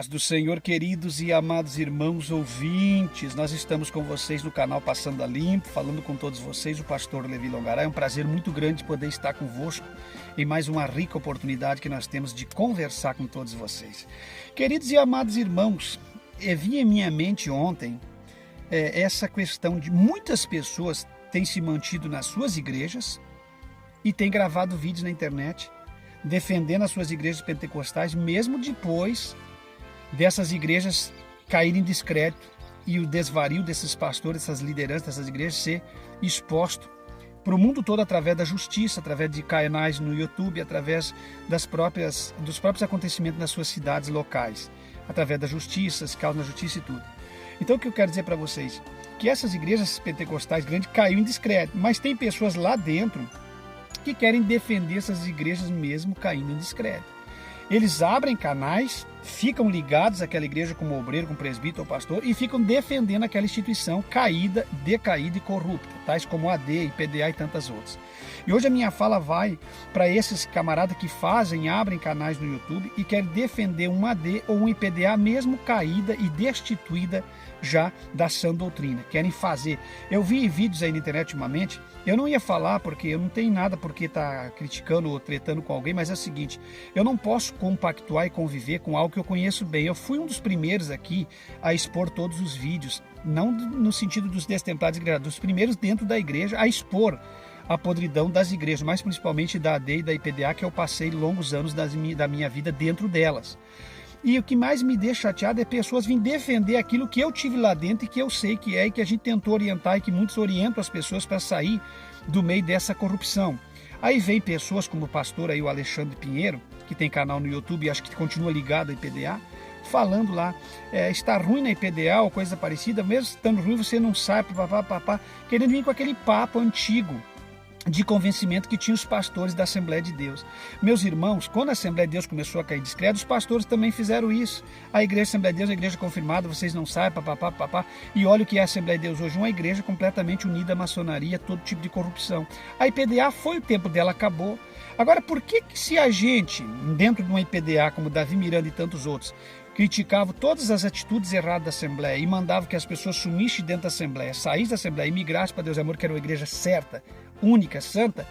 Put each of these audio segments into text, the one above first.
Paz do Senhor, queridos e amados irmãos ouvintes, nós estamos com vocês no canal Passando a Limpo, falando com todos vocês, o pastor Levi Longaray. É um prazer muito grande poder estar convosco em mais uma rica oportunidade que nós temos de conversar com todos vocês. Queridos e amados irmãos, vinha em minha mente ontem essa questão de muitas pessoas têm se mantido nas suas igrejas e têm gravado vídeos na internet, defendendo as suas igrejas pentecostais, mesmo depois dessas igrejas caírem em descrédito e o desvario desses pastores, dessas lideranças, dessas igrejas ser exposto para o mundo todo através da justiça, através de canais no YouTube, através dos próprios acontecimentos nas suas cidades locais, através da justiça, as causas na justiça e tudo. Então o que eu quero dizer para vocês? Que essas igrejas pentecostais grandes caíram em descrédito, mas tem pessoas lá dentro que querem defender essas igrejas mesmo caindo em descrédito. Eles abrem canais, ficam ligados àquela igreja como obreiro, como presbítero ou pastor e ficam defendendo aquela instituição caída, decaída e corrupta, tais como a AD, IPDA e tantas outras. E hoje a minha fala vai para esses camaradas que abrem canais no YouTube e querem defender um AD ou um IPDA mesmo caída e destituída já da sã doutrina. Querem fazer. Eu vi vídeos aí na internet ultimamente, eu não ia falar porque eu não tenho nada porque tá criticando ou tretando com alguém, mas é o seguinte, eu não posso compactuar e conviver com algo que eu conheço bem. Eu fui um dos primeiros aqui a expor todos os vídeos, não no sentido dos destemperados igrejados, dos primeiros dentro da igreja a expor a podridão das igrejas, mas principalmente da AD e da IPDA, que eu passei longos anos da minha vida dentro delas. E o que mais me deixa chateado é pessoas virem defender aquilo que eu tive lá dentro e que eu sei que é e que a gente tentou orientar e que muitos orientam as pessoas para sair do meio dessa corrupção. Aí vem pessoas como o pastor aí, o Alexandre Pinheiro, que tem canal no YouTube e acho que continua ligado à IPDA, falando lá, está ruim na IPDA ou coisa parecida, mesmo estando ruim você não sabe, querendo vir com aquele papo antigo de convencimento que tinha os pastores da Assembleia de Deus. Meus irmãos, quando a Assembleia de Deus começou a cair discreto, os pastores também fizeram isso. A igreja Assembleia de Deus é a igreja confirmada, vocês não sabem, e olha o que é a Assembleia de Deus hoje, uma igreja completamente unida à maçonaria, todo tipo de corrupção. A IPDA foi o tempo dela, acabou. Agora, por que se a gente, dentro de uma IPDA, como Davi Miranda e tantos outros, criticava todas as atitudes erradas da Assembleia e mandava que as pessoas sumissem dentro da Assembleia, saíssem da Assembleia e migrassem para Deus e Amor, que era uma igreja certa, única, santa,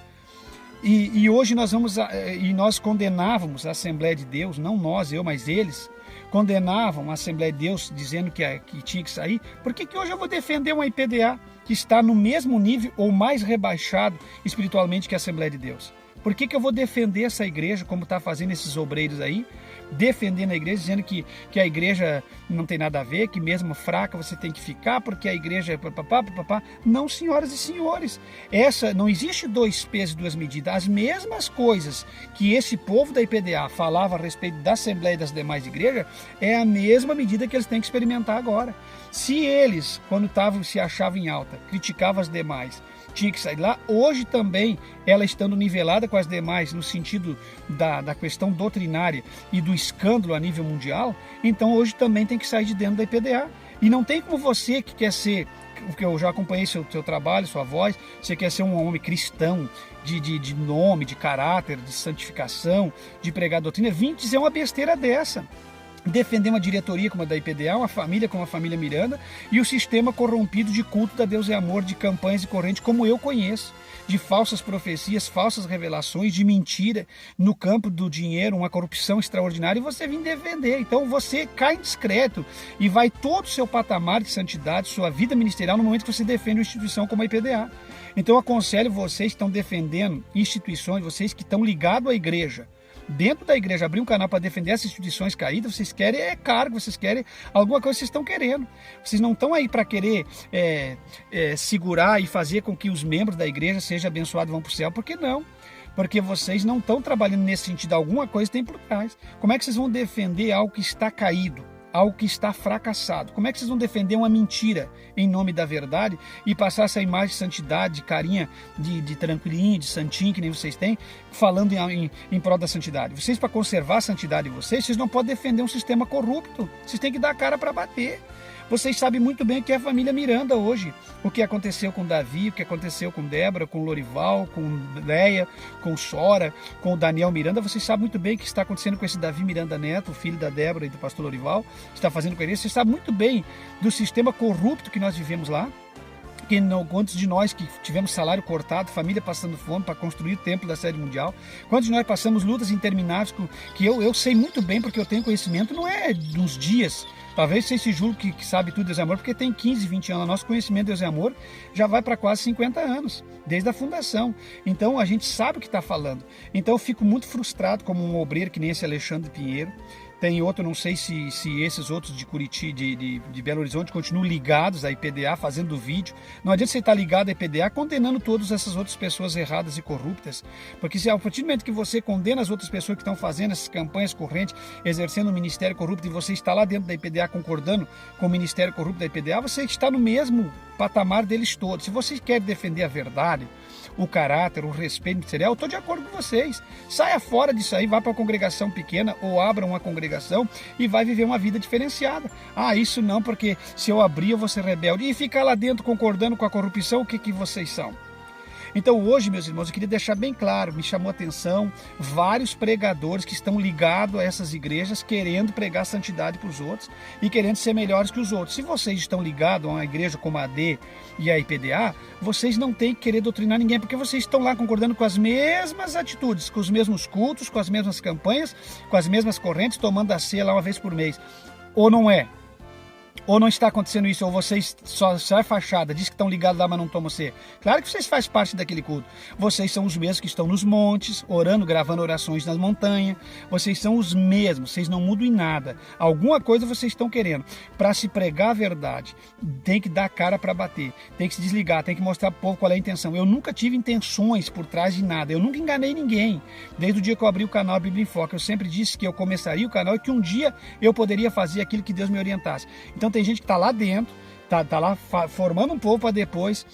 e hoje nós condenávamos a Assembleia de Deus, não nós, eu, mas eles, condenavam a Assembleia de Deus dizendo que tinha que sair. Por que hoje eu vou defender uma IPDA que está no mesmo nível ou mais rebaixado espiritualmente que a Assembleia de Deus? Por que eu vou defender essa igreja como está fazendo esses obreiros aí, defendendo a igreja, dizendo que a igreja não tem nada a ver, que mesmo fraca você tem que ficar, porque a igreja é papapá. Não, senhoras e senhores, não existe dois pesos e duas medidas. As mesmas coisas que esse povo da IPDA falava a respeito da Assembleia e das demais igrejas, é a mesma medida que eles têm que experimentar agora. Se eles, quando se achavam em alta, criticavam as demais, tinha que sair lá, hoje também, ela estando nivelada com as demais no sentido da questão doutrinária e do escândalo a nível mundial, então hoje também tem que sair de dentro da IPDA. E não tem como você que quer ser, porque eu já acompanhei seu trabalho, sua voz, você quer ser um homem cristão, de nome, de caráter, de santificação, de pregar doutrina, vir dizer uma besteira dessa. Defender uma diretoria como a da IPDA, uma família como a família Miranda e o sistema corrompido de culto da Deus e Amor, de campanhas e correntes como eu conheço, de falsas profecias, falsas revelações, de mentira no campo do dinheiro, uma corrupção extraordinária, e você vem defender. Então você cai discreto e vai todo o seu patamar de santidade, sua vida ministerial, no momento que você defende uma instituição como a IPDA. Então eu aconselho vocês que estão defendendo instituições, vocês que estão ligados à igreja, dentro da igreja, abrir um canal para defender essas instituições caídas, vocês querem cargo, vocês querem alguma coisa que vocês estão querendo. Vocês não estão aí para querer segurar e fazer com que os membros da igreja sejam abençoados e vão para o céu, porque não? Porque vocês não estão trabalhando nesse sentido, alguma coisa tem por trás. Como é que vocês vão defender algo que está caído? Algo que está fracassado? Como é que vocês vão defender uma mentira em nome da verdade e passar essa imagem de santidade, de carinha, de tranquilinho, de santinho que nem vocês têm, falando em prol da santidade? Vocês, para conservar a santidade de vocês não podem defender um sistema corrupto. Vocês têm que dar a cara para bater. Vocês sabem muito bem o que é a família Miranda hoje. O que aconteceu com Davi, o que aconteceu com Débora, com Lorival, com Leia, com Sora, com o Daniel Miranda. Vocês sabem muito bem o que está acontecendo com esse Davi Miranda Neto, o filho da Débora e do pastor Lorival. Está fazendo com ele. Vocês sabem muito bem do sistema corrupto que nós vivemos lá. Que não, quantos de nós que tivemos salário cortado, família passando fome para construir o templo da sede mundial, quantos de nós passamos lutas intermináveis, que eu sei muito bem, porque eu tenho conhecimento, não é uns dias. Talvez você se julgue que sabe tudo de Deus e Amor, porque tem 15, 20 anos. Nosso conhecimento de Deus e Amor já vai para quase 50 anos, desde a fundação. Então a gente sabe o que está falando. Então eu fico muito frustrado como um obreiro que nem esse Alexandre Pinheiro. Tem outro, não sei se esses outros de Curitiba, de Belo Horizonte, continuam ligados à IPDA, fazendo vídeo. Não adianta você estar ligado à IPDA condenando todas essas outras pessoas erradas e corruptas. Porque se a partir do momento que você condena as outras pessoas que estão fazendo essas campanhas correntes, exercendo o ministério corrupto, e você está lá dentro da IPDA concordando com o ministério corrupto da IPDA, você está no mesmo patamar deles todos. Se você quer defender a verdade, o caráter, o respeito ministerial, eu estou de acordo com vocês. Saia fora disso aí, vá para uma congregação pequena ou abra uma congregação e vai viver uma vida diferenciada. Ah, isso não, porque se eu abrir eu vou ser rebelde. E ficar lá dentro concordando com a corrupção, o que vocês são? Então hoje, meus irmãos, eu queria deixar bem claro, me chamou a atenção vários pregadores que estão ligados a essas igrejas, querendo pregar santidade para os outros e querendo ser melhores que os outros. Se vocês estão ligados a uma igreja como a AD e a IPDA, vocês não têm que querer doutrinar ninguém, porque vocês estão lá concordando com as mesmas atitudes, com os mesmos cultos, com as mesmas campanhas, com as mesmas correntes, tomando a ceia lá uma vez por mês. Ou não é? Ou não está acontecendo isso, ou vocês só é fachada, diz que estão ligados lá, mas não tomam ceia. Claro que vocês fazem parte daquele culto. Vocês são os mesmos que estão nos montes, orando, gravando orações nas montanhas. Vocês são os mesmos, vocês não mudam em nada. Alguma coisa vocês estão querendo. Para se pregar a verdade, tem que dar cara para bater, tem que se desligar, tem que mostrar para o povo qual é a intenção. Eu nunca tive intenções por trás de nada, eu nunca enganei ninguém. Desde o dia que eu abri o canal Bíblia em Foco, eu sempre disse que eu começaria o canal e que um dia eu poderia fazer aquilo que Deus me orientasse. Então tem gente que está lá dentro, está lá formando um povo para depois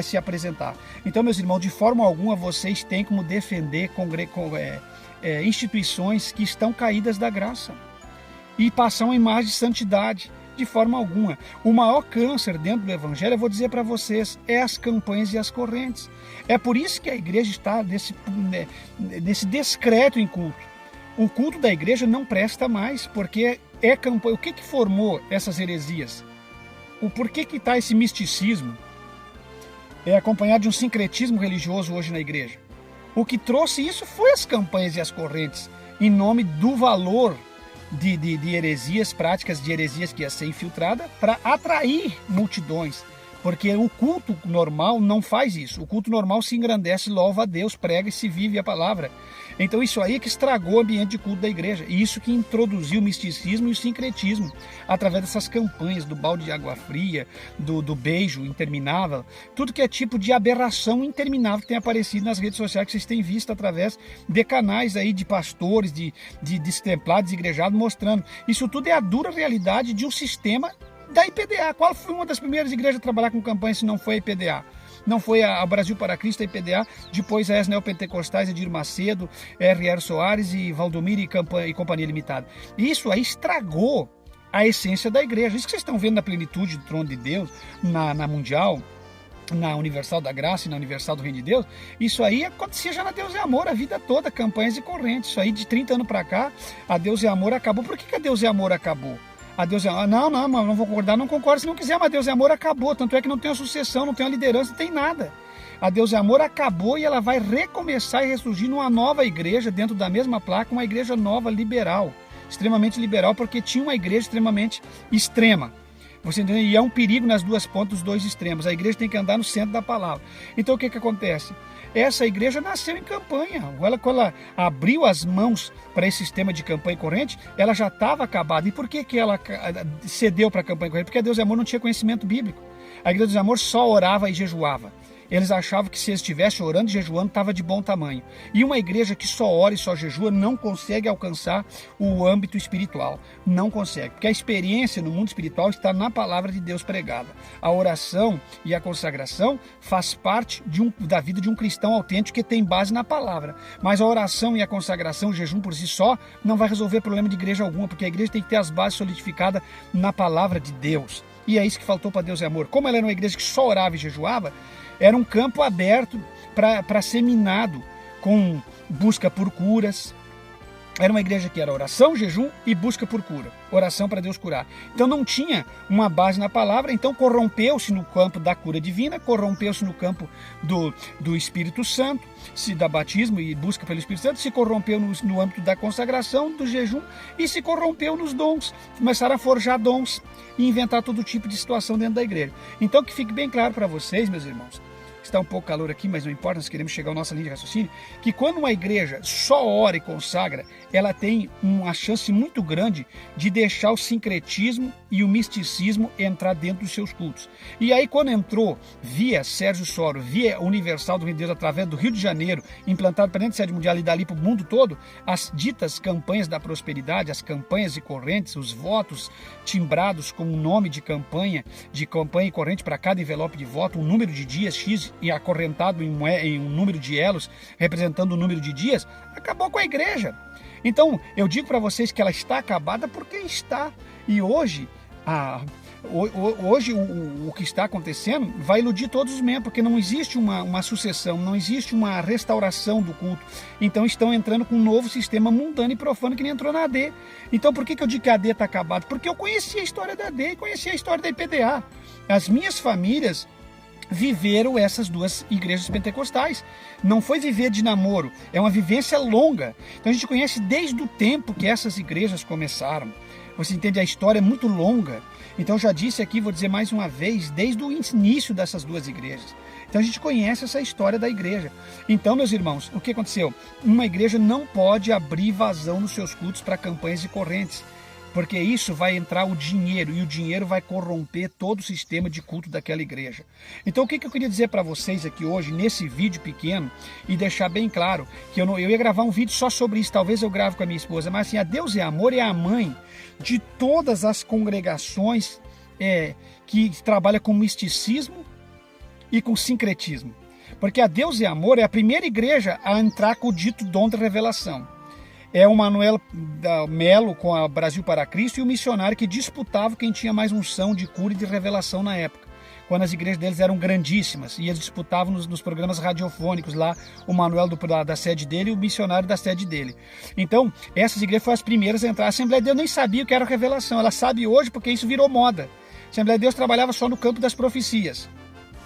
se apresentar. Então, meus irmãos, de forma alguma vocês têm como defender instituições que estão caídas da graça e passar uma imagem de santidade. De forma alguma. O maior câncer dentro do Evangelho, eu vou dizer para vocês, é as campanhas e as correntes. É por isso que a igreja está nesse descrédito em culto. O culto da igreja não presta mais, porque é campanha. O que formou essas heresias? O porquê que está esse misticismo? É acompanhado de um sincretismo religioso hoje na igreja. O que trouxe isso foi as campanhas e as correntes, em nome do valor de heresias, práticas de heresias que ia ser infiltrada para atrair multidões. Porque o culto normal não faz isso. O culto normal se engrandece, louva a Deus, prega e se vive a palavra. Então isso aí é que estragou o ambiente de culto da igreja. E isso que introduziu o misticismo e o sincretismo. Através dessas campanhas do balde de água fria, do beijo interminável. Tudo que é tipo de aberração interminável que tem aparecido nas redes sociais, que vocês têm visto através de canais aí de pastores, de destemplados, igrejados, mostrando. Isso tudo é a dura realidade de um sistema da IPDA. Qual foi uma das primeiras igrejas a trabalhar com campanha se não foi a IPDA? Não foi a Brasil para Cristo, a IPDA, depois a Neopentecostais, Edir Macedo, R.R. Soares e Valdomiro e Companhia Limitada. Isso aí estragou a essência da igreja. Isso que vocês estão vendo na plenitude do trono de Deus, na Mundial, na Universal da Graça e na Universal do Reino de Deus, isso aí acontecia já na Deus e Amor a vida toda, campanhas e correntes. Isso aí de 30 anos para cá, a Deus e Amor acabou. Por que a Deus e Amor acabou? A Deus é amor. Não vou concordar, não concordo. Se não quiser, mas Deus é amor acabou. Tanto é que não tem uma sucessão, não tem uma liderança, não tem nada. A Deus é amor acabou e ela vai recomeçar e ressurgir numa nova igreja, dentro da mesma placa, uma igreja nova, liberal. Extremamente liberal, porque tinha uma igreja extremamente extrema. Você entendeu? E é um perigo nas duas pontas, dos dois extremos. A igreja tem que andar no centro da palavra. Então o que acontece? Essa igreja nasceu em campanha. Quando ela abriu as mãos para esse sistema de campanha corrente, ela já estava acabada. E por que ela cedeu para a campanha corrente? Porque a Deus e Amor não tinha conhecimento bíblico. A igreja de Amor só orava e jejuava. Eles achavam que se eles estivessem orando e jejuando, estava de bom tamanho. E uma igreja que só ora e só jejua não consegue alcançar o âmbito espiritual. Não consegue. Porque a experiência no mundo espiritual está na palavra de Deus pregada. A oração e a consagração faz parte da vida de um cristão autêntico que tem base na palavra. Mas a oração e a consagração, o jejum por si só, não vai resolver problema de igreja alguma, porque a igreja tem que ter as bases solidificadas na palavra de Deus. E é isso que faltou para Deus é Amor. Como ela era uma igreja que só orava e jejuava, era um campo aberto para ser minado com busca por curas. Era uma igreja que era oração, jejum e busca por cura. Oração para Deus curar. Então não tinha uma base na palavra, então corrompeu-se no campo da cura divina, corrompeu-se no campo do Espírito Santo, da batismo e busca pelo Espírito Santo, se corrompeu no âmbito da consagração, do jejum e se corrompeu nos dons. Começaram a forjar dons e inventar todo tipo de situação dentro da igreja. Então que fique bem claro para vocês, meus irmãos, está um pouco calor aqui, mas não importa, nós queremos chegar à nossa linha de raciocínio, que quando uma igreja só ora e consagra, ela tem uma chance muito grande de deixar o sincretismo e o misticismo entrar dentro dos seus cultos. E aí quando entrou via Sérgio Soro, via Universal do Reino de Deus, através do Rio de Janeiro, implantado para dentro da sede mundial e dali para o mundo todo, as ditas campanhas da prosperidade, as campanhas e correntes, os votos timbrados com um nome de campanha e corrente para cada envelope de voto, um número de dias X e acorrentado em um número de elos, representando o número de dias, acabou com a igreja. Então, eu digo para vocês que ela está acabada porque está. E hoje, o que está acontecendo vai iludir todos os membros, porque não existe uma sucessão, não existe uma restauração do culto. Então, estão entrando com um novo sistema mundano e profano que nem entrou na AD. Então, por que eu digo que a AD está acabada? Porque eu conheci a história da AD e conheci a história da IPDA. As minhas famílias viveram essas duas igrejas pentecostais. Não foi viver de namoro, é uma vivência longa. Então a gente conhece desde o tempo que essas igrejas começaram. Você entende? A história é muito longa. Então já disse aqui, vou dizer mais uma vez, desde o início dessas duas igrejas. Então a gente conhece essa história da igreja. Então, meus irmãos, o que aconteceu? Uma igreja não pode abrir vazão nos seus cultos para campanhas e correntes, porque isso vai entrar o dinheiro, e o dinheiro vai corromper todo o sistema de culto daquela igreja. Então o que eu queria dizer para vocês aqui hoje, nesse vídeo pequeno, e deixar bem claro, que eu ia gravar um vídeo só sobre isso, talvez eu grave com a minha esposa, mas assim, a Deus é Amor é a mãe de todas as congregações que trabalham com misticismo e com sincretismo. Porque a Deus é Amor é a primeira igreja a entrar com o dito dom da revelação. É o Manuel Melo com a Brasil para Cristo e o missionário que disputava quem tinha mais unção de cura e de revelação na época, quando as igrejas deles eram grandíssimas, e eles disputavam nos programas radiofônicos lá, o Manuel da sede dele e o missionário da sede dele. Então, essas igrejas foram as primeiras a entrar. A Assembleia de Deus nem sabia o que era revelação, ela sabe hoje porque isso virou moda. A Assembleia de Deus trabalhava só no campo das profecias.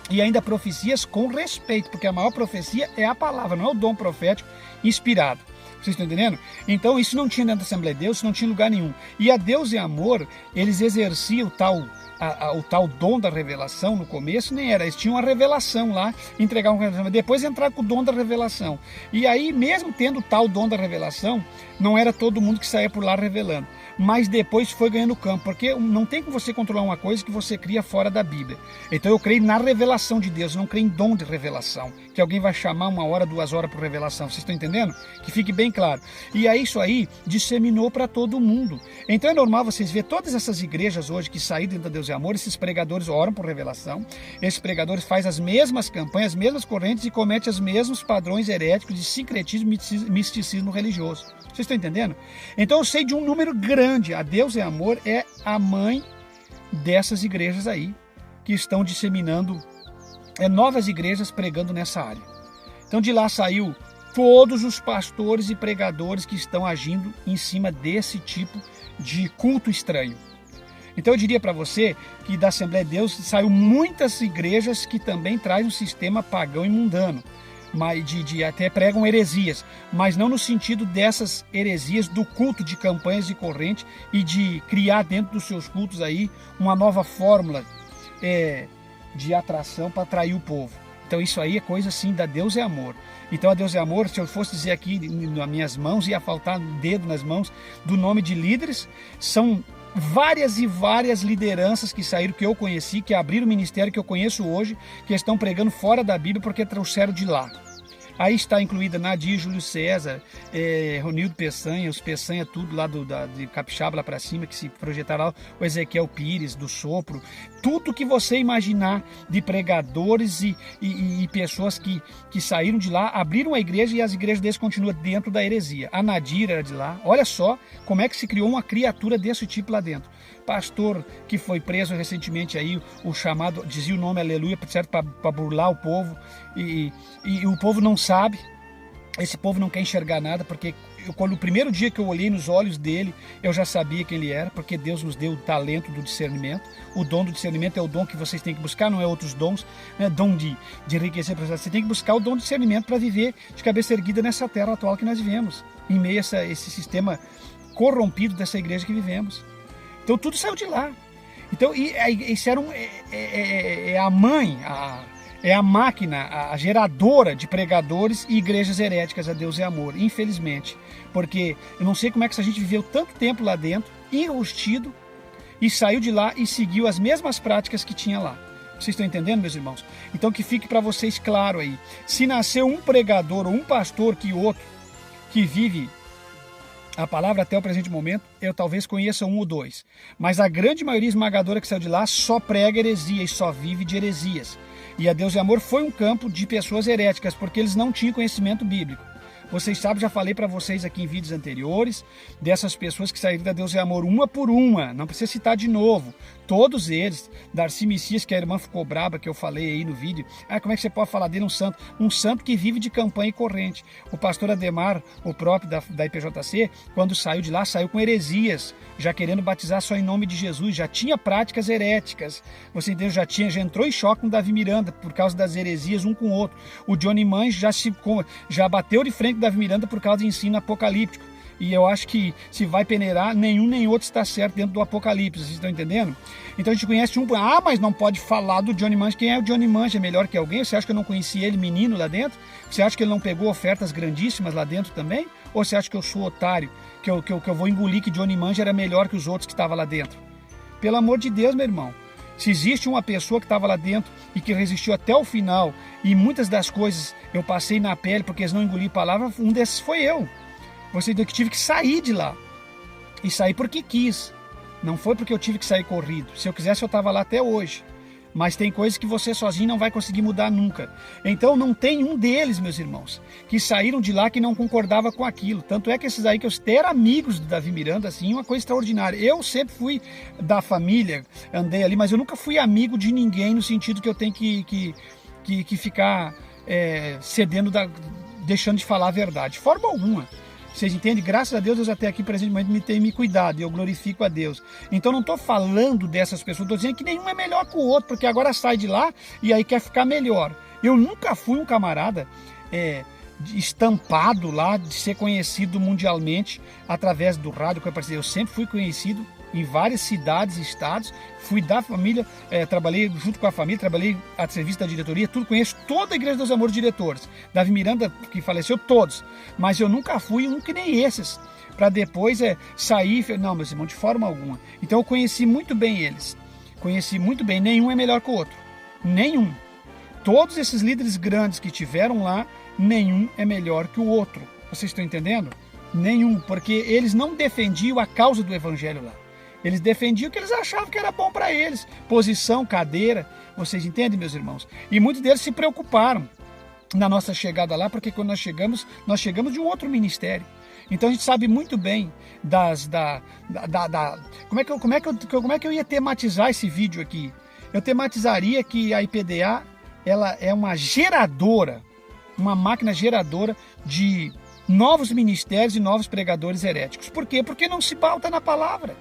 E ainda profecias com respeito, porque a maior profecia é a palavra, não é o dom profético inspirado. Vocês estão entendendo? Então isso não tinha dentro da Assembleia de Deus, isso não tinha lugar nenhum. E a Deus e Amor, eles exerciam o tal dom da revelação no começo, nem era. Eles tinham uma revelação lá, entregavam revelação, depois entraram com o dom da revelação. E aí, mesmo tendo o tal dom da revelação, não era todo mundo que saía por lá revelando. Mas depois foi ganhando campo, porque não tem como você controlar uma coisa que você cria fora da Bíblia. Então eu creio na revelação de Deus, não creio em dom de revelação, que alguém vai chamar 1 hora, 2 horas por revelação. Vocês estão entendendo? Que fique bem claro. E aí isso aí disseminou para todo mundo. Então é normal vocês ver todas essas igrejas hoje que saíram dentro da Deus e Amor, esses pregadores oram por revelação, esses pregadores fazem as mesmas campanhas, as mesmas correntes e cometem os mesmos padrões heréticos de sincretismo e misticismo religioso. Vocês estão entendendo? Então eu sei de um número grande. A Deus é Amor é a mãe dessas igrejas aí, que estão disseminando novas igrejas pregando nessa área. Então de lá saiu todos os pastores e pregadores que estão agindo em cima desse tipo de culto estranho. Então eu diria para você que da Assembleia de Deus saiu muitas igrejas que também trazem um sistema pagão e mundano, mas até pregam heresias, mas não no sentido dessas heresias do culto de campanhas e corrente e de criar dentro dos seus cultos aí uma nova fórmula de atração para atrair o povo. Então isso aí é coisa assim da Deus é Amor. Então a Deus é Amor, se eu fosse dizer aqui nas minhas mãos, ia faltar dedo nas mãos do nome de líderes, são várias e várias lideranças que saíram, que eu conheci, que abriram o ministério que eu conheço hoje, que estão pregando fora da Bíblia porque trouxeram de lá. Aí está incluída Nadir, Júlio César, Ronildo Peçanha, os Peçanha tudo lá de Capixaba lá para cima, que se projetaram lá, o Ezequiel Pires, do Sopro, tudo que você imaginar de pregadores e pessoas que saíram de lá, abriram a igreja e as igrejas deles continuam dentro da heresia. A Nadir era de lá. Olha só como é que se criou uma criatura desse tipo lá dentro. pastor que foi preso recentemente aí, o chamado, dizia o nome aleluia, certo, para burlar o povo, e o povo não sabe. Esse povo não quer enxergar nada, porque quando o primeiro dia que eu olhei nos olhos dele, eu já sabia quem ele era, porque Deus nos deu o talento do discernimento. O dom do discernimento é o dom que vocês têm que buscar, não é outros dons, não é dom de enriquecer. Você tem que buscar o dom do discernimento para viver de cabeça erguida nessa terra atual que nós vivemos, em meio a esse sistema corrompido dessa igreja que vivemos. Então tudo saiu de lá. Então isso era a mãe, é a máquina, a geradora de pregadores e igrejas heréticas a Deus é amor, infelizmente. Porque eu não sei como é que essa gente viveu tanto tempo lá dentro, enrustido, e saiu de lá e seguiu as mesmas práticas que tinha lá. Vocês estão entendendo, meus irmãos? Então que fique para vocês claro aí. Se nasceu um pregador ou um pastor que outro, que vive a palavra até o presente momento, eu talvez conheça um ou dois. Mas a grande maioria esmagadora que saiu de lá só prega heresia e só vive de heresias. E a Deus e Amor foi um campo de pessoas heréticas, porque eles não tinham conhecimento bíblico. Vocês sabem, já falei para vocês aqui em vídeos anteriores, dessas pessoas que saíram da Deus e Amor uma por uma, não precisa citar de novo. Todos eles, Darcy Messias, que a irmã ficou braba, que eu falei aí no vídeo. Como é que você pode falar dele, um santo? Um santo que vive de campanha e corrente. O pastor Ademar, o próprio da IPJC, quando saiu de lá, saiu com heresias, já querendo batizar só em nome de Jesus, já tinha práticas heréticas. Você entendeu? Já entrou em choque com o Davi Miranda, por causa das heresias um com o outro. O Johnny Mange já bateu de frente com o Davi Miranda por causa de ensino apocalíptico. E eu acho que se vai peneirar, nenhum nem outro está certo dentro do Apocalipse, vocês estão entendendo? Então a gente conhece mas não pode falar do Johnny Mange. Quem é o Johnny Mange? É melhor que alguém? Você acha que eu não conheci ele menino lá dentro? Você acha que ele não pegou ofertas grandíssimas lá dentro também? Ou você acha que eu sou otário, que eu vou engolir que Johnny Mange era melhor que os outros que estavam lá dentro? Pelo amor de Deus, meu irmão. Se existe uma pessoa que estava lá dentro e que resistiu até o final, e muitas das coisas eu passei na pele porque eles não engoliram palavra, um desses foi eu. Você entendeu que tive que sair de lá. E sair porque quis. Não foi porque eu tive que sair corrido. Se eu quisesse, eu estava lá até hoje. Mas tem coisas que você sozinho não vai conseguir mudar nunca. Então não tem um deles, meus irmãos, que saíram de lá que não concordava com aquilo. Tanto é que esses aí que eu eram amigos do Davi Miranda, assim, uma coisa extraordinária. Eu sempre fui da família, andei ali, mas eu nunca fui amigo de ninguém no sentido que eu tenho que ficar cedendo, deixando de falar a verdade. De forma alguma. Vocês entendem? Graças a Deus, até aqui presente me tem me cuidado e eu glorifico a Deus. Então não estou falando dessas pessoas, estou dizendo que nenhum é melhor que o outro, porque agora sai de lá e aí quer ficar melhor. Eu nunca fui um camarada estampado lá de ser conhecido mundialmente através do rádio que eu participei. Eu sempre fui conhecido em várias cidades e estados, fui da família, trabalhei junto com a família, trabalhei a serviço da diretoria, tudo, conheço toda a Igreja dos Amores diretores. Davi Miranda, que faleceu, todos, mas eu nunca fui um que nem esses, para depois sair, não, meus irmãos, de forma alguma. Então eu conheci muito bem eles, nenhum é melhor que o outro, nenhum. Todos esses líderes grandes que tiveram lá, nenhum é melhor que o outro. Vocês estão entendendo? Nenhum, porque eles não defendiam a causa do evangelho lá. Eles defendiam o que eles achavam que era bom para eles. Posição, cadeira, vocês entendem, meus irmãos? E muitos deles se preocuparam na nossa chegada lá, porque quando nós chegamos de um outro ministério. Então a gente sabe muito bem como é que eu ia tematizar esse vídeo aqui? Eu tematizaria que a IPDA, ela é uma geradora, uma máquina geradora de novos ministérios e novos pregadores heréticos. Por quê? Porque não se pauta na palavra.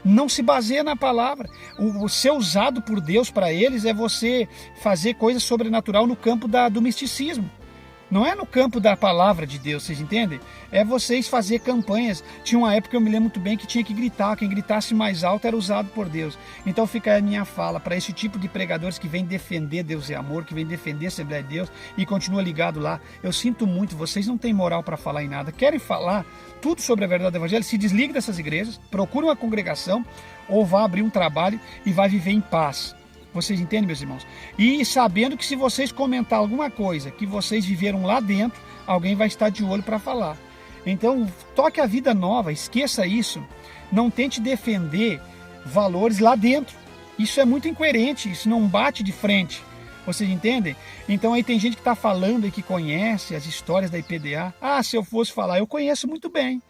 Não se baseia na palavra. O ser usado por Deus para eles é você fazer coisas sobrenatural no campo do misticismo. Não é no campo da palavra de Deus, vocês entendem? É vocês fazer campanhas. Tinha uma época, eu me lembro muito bem, que tinha que gritar. Quem gritasse mais alto era usado por Deus. Então fica a minha fala para esse tipo de pregadores que vem defender Deus e amor, que vem defender a Assembleia de Deus e continua ligado lá. Eu sinto muito, vocês não têm moral para falar em nada. Querem falar tudo sobre a verdade do Evangelho? Se desligue dessas igrejas, procure uma congregação ou vá abrir um trabalho e vai viver em paz. Vocês entendem, meus irmãos? E sabendo que se vocês comentar alguma coisa que vocês viveram lá dentro, alguém vai estar de olho para falar. Então, toque a vida nova, esqueça isso. Não tente defender valores lá dentro. Isso é muito incoerente, isso não bate de frente. Vocês entendem? Então aí tem gente que está falando e que conhece as histórias da IPDA. Se eu fosse falar, eu conheço muito bem.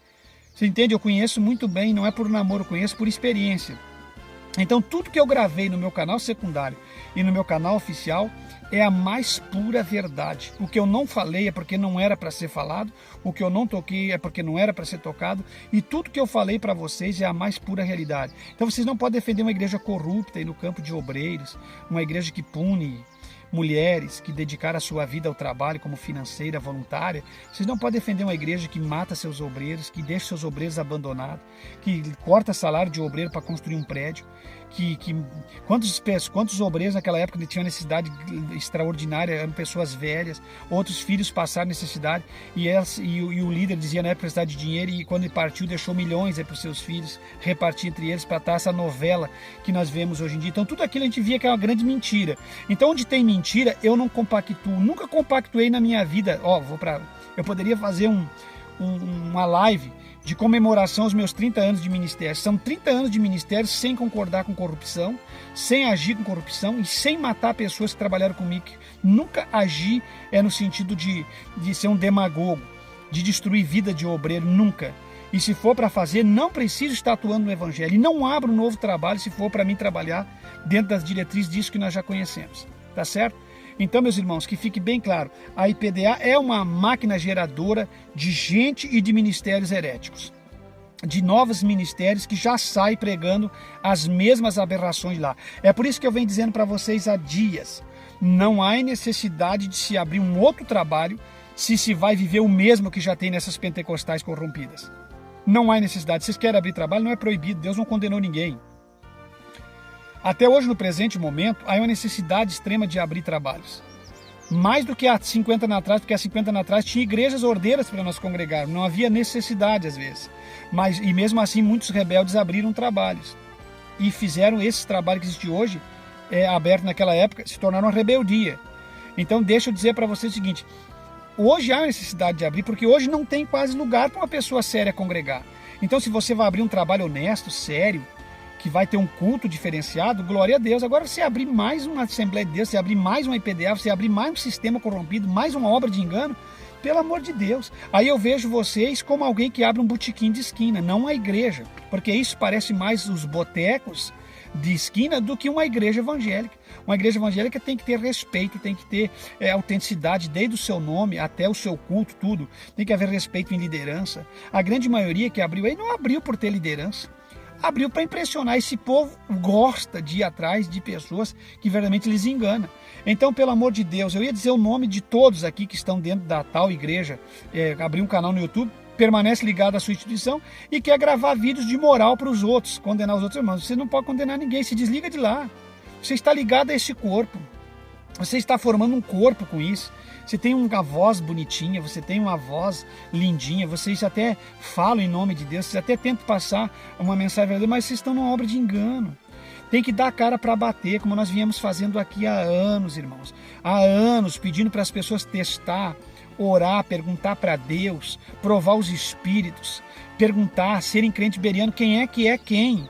Você entende? Eu conheço muito bem, não é por namoro, eu conheço por experiência. Então tudo que eu gravei no meu canal secundário e no meu canal oficial é a mais pura verdade. O que eu não falei é porque não era para ser falado, o que eu não toquei é porque não era para ser tocado, e tudo que eu falei para vocês é a mais pura realidade. Então vocês não podem defender uma igreja corrupta e no campo de obreiros, uma igreja que pune mulheres que dedicaram a sua vida ao trabalho como financeira, voluntária. Vocês não podem defender uma igreja que mata seus obreiros, que deixa seus obreiros abandonados, que corta salário de obreiro para construir um prédio. Quantos obreiros naquela época tinham necessidade extraordinária, eram pessoas velhas, outros filhos passaram necessidade, e o líder dizia na época precisava de dinheiro, e quando ele partiu deixou milhões para os seus filhos, repartir entre eles para estar essa novela que nós vemos hoje em dia. Então tudo aquilo a gente via que é uma grande mentira. Então onde tem mentira, eu não compactuo, nunca compactuei na minha vida. Eu poderia fazer uma live de comemoração aos meus 30 anos de ministério. São 30 anos de ministério sem concordar com corrupção, sem agir com corrupção e sem matar pessoas que trabalharam comigo. Nunca agi no sentido de ser um demagogo, de destruir vida de obreiro, nunca. E se for para fazer, não preciso estar atuando no evangelho. E não abro um novo trabalho se for para mim trabalhar dentro das diretrizes disso que nós já conhecemos. Tá certo? Então, meus irmãos, que fique bem claro, a IPDA é uma máquina geradora de gente e de ministérios heréticos, de novos ministérios que já saem pregando as mesmas aberrações lá. É por isso que eu venho dizendo para vocês há dias, não há necessidade de se abrir um outro trabalho se vai viver o mesmo que já tem nessas pentecostais corrompidas. Não há necessidade. Se vocês querem abrir trabalho, não é proibido, Deus não condenou ninguém. Até hoje, no presente momento, há uma necessidade extrema de abrir trabalhos. Mais do que há 50 anos atrás, porque há 50 anos atrás tinha igrejas ordeiras para nós congregarmos, não havia necessidade às vezes. E mesmo assim, muitos rebeldes abriram trabalhos e fizeram esse trabalho que existe hoje, aberto naquela época, se tornaram uma rebeldia. Então, deixa eu dizer para vocês o seguinte, hoje há necessidade de abrir, porque hoje não tem quase lugar para uma pessoa séria congregar. Então, se você vai abrir um trabalho honesto, sério, que vai ter um culto diferenciado, glória a Deus. Agora, você abrir mais uma Assembleia de Deus, você abrir mais uma IPDA, você abrir mais um sistema corrompido, mais uma obra de engano, pelo amor de Deus. Aí eu vejo vocês como alguém que abre um botequim de esquina, não a igreja, porque isso parece mais os botecos de esquina do que uma igreja evangélica. Uma igreja evangélica tem que ter respeito, tem que ter autenticidade, desde o seu nome até o seu culto, tudo. Tem que haver respeito em liderança. A grande maioria que abriu aí não abriu por ter liderança. Abriu para impressionar. Esse povo gosta de ir atrás de pessoas que verdadeiramente lhes enganam. Então, pelo amor de Deus, eu ia dizer o nome de todos aqui que estão dentro da tal igreja, abrir um canal no YouTube, permanece ligado à sua instituição e quer gravar vídeos de moral para os outros, condenar os outros irmãos. Você não pode condenar ninguém, se desliga de lá. Você está ligado a esse corpo. Você está formando um corpo com isso. Você tem uma voz bonitinha, você tem uma voz lindinha, vocês até falam em nome de Deus, vocês até tentam passar uma mensagem verdadeira, mas vocês estão numa obra de engano. Tem que dar a cara para bater, como nós viemos fazendo aqui há anos, irmãos. Há anos, pedindo para as pessoas testar, orar, perguntar para Deus, provar os espíritos, perguntar, serem crente beriano, quem é que é quem.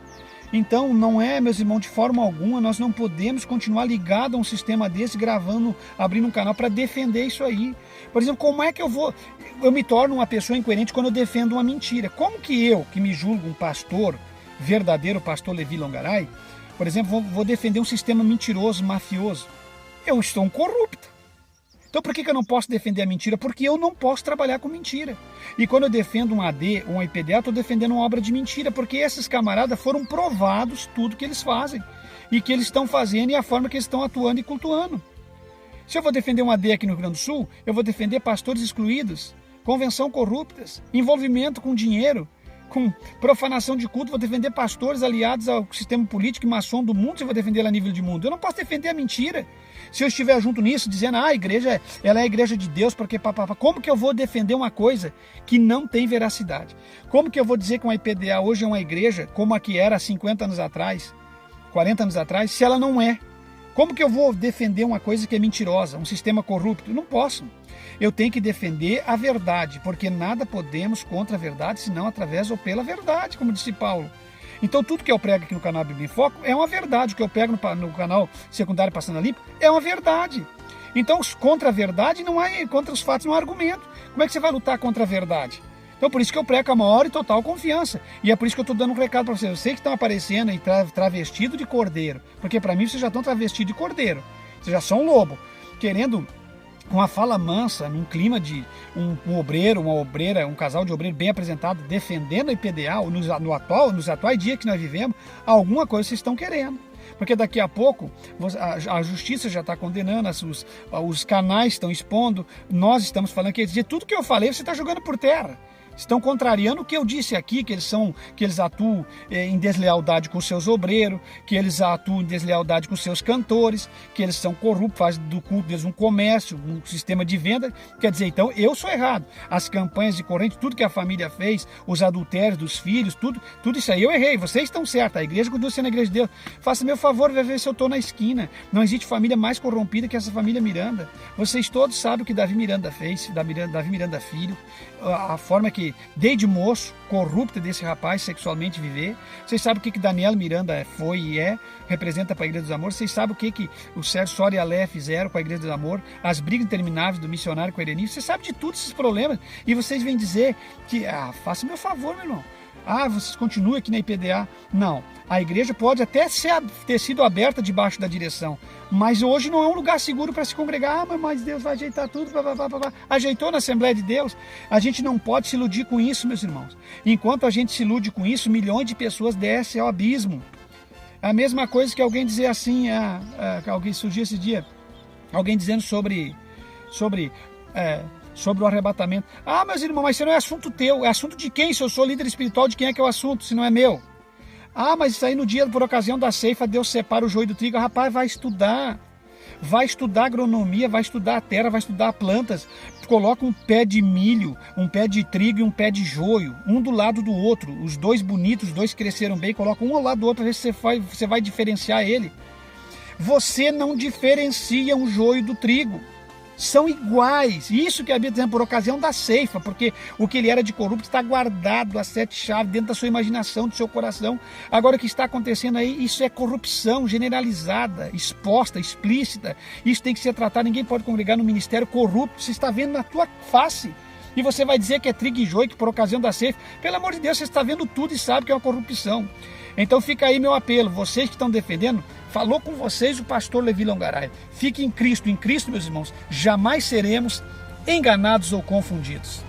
Então, não é, meus irmãos, de forma alguma, nós não podemos continuar ligado a um sistema desse, gravando, abrindo um canal para defender isso aí. Por exemplo, como é que eu me torno uma pessoa incoerente quando eu defendo uma mentira? Como que eu, que me julgo um pastor, verdadeiro pastor Levi Longaray, por exemplo, vou defender um sistema mentiroso, mafioso? Eu estou um corrupto. Então por que eu não posso defender a mentira? Porque eu não posso trabalhar com mentira. E quando eu defendo um AD ou um IPDA, eu estou defendendo uma obra de mentira, porque esses camaradas foram provados tudo que eles fazem, e que eles estão fazendo e a forma que eles estão atuando e cultuando. Se eu vou defender um AD aqui no Rio Grande do Sul, eu vou defender pastores excluídos, convenção corruptas, envolvimento com dinheiro, com profanação de culto, vou defender pastores aliados ao sistema político e maçom do mundo, se eu vou defender ela a nível de mundo. Eu não posso defender a mentira. Se eu estiver junto nisso, dizendo, a igreja, ela é a igreja de Deus, porque papapá, como que eu vou defender uma coisa que não tem veracidade? Como que eu vou dizer que uma IPDA hoje é uma igreja, como a que era há 50 anos atrás, 40 anos atrás, se ela não é? Como que eu vou defender uma coisa que é mentirosa, um sistema corrupto? Não posso. Eu tenho que defender a verdade, porque nada podemos contra a verdade, senão através ou pela verdade, como disse Paulo. Então tudo que eu prego aqui no canal Bíblia em Foco é uma verdade. O que eu pego no canal secundário Passando a Limpo é uma verdade. Então contra a verdade não há, contra os fatos não há argumento. Como é que você vai lutar contra a verdade? Então por isso que eu prego com a maior e total confiança. E é por isso que eu estou dando um recado para vocês. Eu sei que estão aparecendo aí travestido de cordeiro, porque para mim vocês já estão travestidos de cordeiro. Vocês já são lobo, querendo com uma fala mansa, num clima de um obreiro, uma obreira, um casal de obreiro bem apresentado, defendendo a IPDA, nos atuais dias que nós vivemos, alguma coisa vocês estão querendo. Porque daqui a pouco a justiça já está condenando, os canais estão expondo, nós estamos falando que tudo que eu falei você está jogando por terra. Estão contrariando o que eu disse aqui, que eles atuam em deslealdade com seus obreiros, que eles atuam em deslealdade com seus cantores, que eles são corruptos, fazem do culto deles um comércio, um sistema de venda. Quer dizer, então eu sou errado. As campanhas de corrente, tudo que a família fez, os adultérios dos filhos, tudo isso aí eu errei. Vocês estão certos, a igreja continua sendo a igreja de Deus. Faça meu favor, vai ver se eu estou na esquina. Não existe família mais corrompida que essa família Miranda. Vocês todos sabem o que Davi Miranda fez, Davi Miranda filho, a forma que desde moço, corrupta desse rapaz sexualmente viver. Vocês sabem o que Daniel Miranda foi e representa para a Igreja dos Amores. Vocês sabem o que o Sérgio Soria e a Lé fizeram com a Igreja dos Amores, as brigas intermináveis do missionário com a Erenice. Vocês sabem de todos esses problemas e vocês vêm dizer que, faça meu favor, meu irmão. Vocês continuam aqui na IPDA. Não, a igreja pode até ter sido aberta debaixo da direção, mas hoje não é um lugar seguro para se congregar. Mas Deus vai ajeitar tudo, ajeitou na Assembleia de Deus. A gente não pode se iludir com isso, meus irmãos. Enquanto a gente se ilude com isso, milhões de pessoas descem ao abismo. A mesma coisa que alguém dizer assim, alguém surgiu esse dia, alguém dizendo sobre o arrebatamento. Meus irmãos, mas isso não é assunto teu, é assunto de quem? Se eu sou líder espiritual, de quem é que é o assunto, se não é meu? Mas isso aí no dia, por ocasião da ceifa, Deus separa o joio do trigo. Rapaz, vai estudar agronomia, vai estudar a terra, vai estudar plantas. Coloca um pé de milho, um pé de trigo e um pé de joio, um do lado do outro, os dois bonitos, os dois cresceram bem, coloca um ao lado do outro, para ver se você vai diferenciar ele. Você não diferencia um joio do trigo. São iguais. Isso que a Bíblia diz por ocasião da ceifa, porque o que ele era de corrupto está guardado, as 7 chaves, dentro da sua imaginação, do seu coração. Agora o que está acontecendo aí, isso é corrupção generalizada, exposta, explícita. Isso tem que ser tratado, ninguém pode congregar no ministério corrupto. Você está vendo na tua face. E você vai dizer que é trigo e joio, que por ocasião da ceifa. Pelo amor de Deus, você está vendo tudo e sabe que é uma corrupção. Então fica aí meu apelo, vocês que estão defendendo, falou com vocês o pastor Levi Longaray. Fique em Cristo, meus irmãos, jamais seremos enganados ou confundidos.